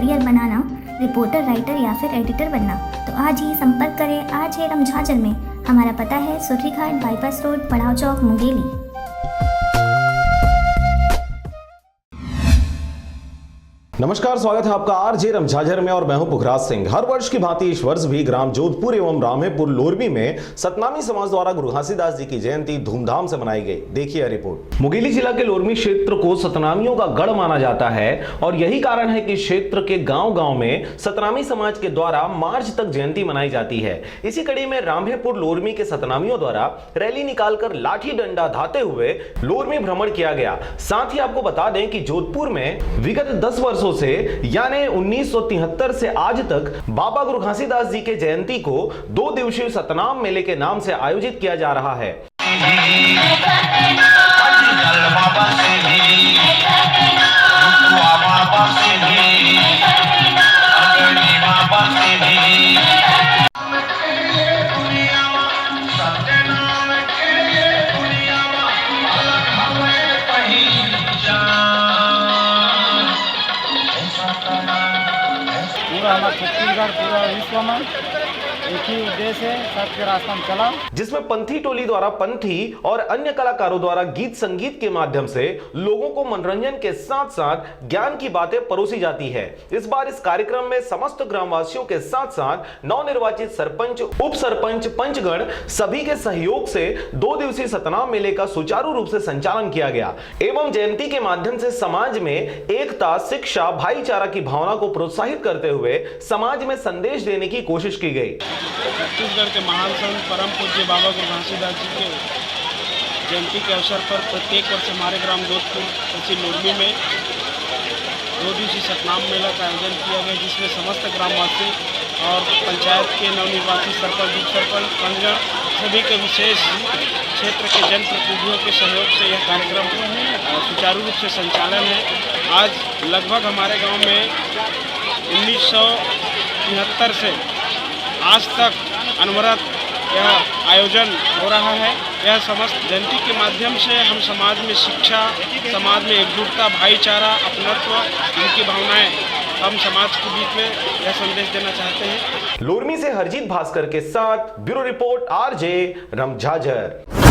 Career बनाना, reporter, writer या फिर editor बनना, तो आज ही संपर्क करें आज है रमझाझर में। हमारा पता है सुर्री घाट, बाईपास रोड, पड़ाव चौक, मुंगेली। नमस्कार, स्वागत है आपका आरजे रमझाझर में और मैं हूं पुखराज सिंह। हर वर्ष की भांति इस वर्ष भी ग्राम जोधपुर एवं रामेपुर लोरबी में सतनामी समाज द्वारा गुरु घासीदास जी की जयंती धूमधाम से मनाई गई। देखिए रिपोर्ट। मुंगेली जिला के लोरमी क्षेत्र को सतनामियों का गढ़ माना जाता है और यही कारण है कि क्षेत्र के गांव-गांव में सतनामी समाज के द्वारा मार्च तक जयंती मनाई जाती है। इसी कड़ी में रामेपुर लोरमी के सतनामियों द्वारा रैली निकालकर लाठी डंडा धाते हुए लोरमी भ्रमण किया गया। साथ ही आपको बता दें कि जोधपुर में विगत 10 वर्षों से यानी 1973 से आज तक बाबा गुरु घासीदास जी के जयंती को 2 दिवसीय सतनाम मेले के नाम से आयोजित किया जा रहा है। पूरा हमारा छत्तीसगढ़ पूरा विश्व में एक ही उद्देश्य है, सबके रास्ता में चला, जिसमें पंथी टोली द्वारा पंथी और अन्य कलाकारों द्वारा गीत संगीत के माध्यम से लोगों को मनोरंजन के साथ साथ ज्ञान की बातें परोसी जाती है। इस बार इस कार्यक्रम में समस्त ग्रामवासियों के साथ साथ नवनिर्वाचित सरपंच, उप सरपंच, पंचगण सभी के सहयोग से 2 दिवसीय सतनाम मेले का सुचारू रूप से संचालन किया गया एवं जयंती के माध्यम से समाज में एकता, शिक्षा, भाईचारा की भावना को प्रोत्साहित करते हुए समाज में संदेश देने की कोशिश की गई। छत्तीसगढ़ के महान संत परम पूज्य बाबा गुरु घासीदास जी के जयंती के अवसर पर प्रत्येक वर्ष हमारे ग्राम जोधपुर तहसील लोरमी में 2 दिवसीय सतनाम मेला का आयोजन किया गया, जिसमें समस्त ग्रामवासी और पंचायत के नवनिर्वाचित सरपंच, उप सरपंच, पंचगण सभी के विशेष क्षेत्र के जनप्रतिनिधियों के सहयोग से यह कार्यक्रम सुचारू रूप से संचालन है। आज लगभग हमारे गाँव में 1973 से आज तक अनवरत यह आयोजन हो रहा है। यह समस्त जयंती के माध्यम से हम समाज में शिक्षा, समाज में एकजुटता, भाईचारा, अपनत्व, इनकी भावनाएं हम समाज के बीच में यह संदेश देना चाहते हैं। लोरमी से हरजीत भास्कर के साथ ब्यूरो रिपोर्ट आरजे रमझाझर।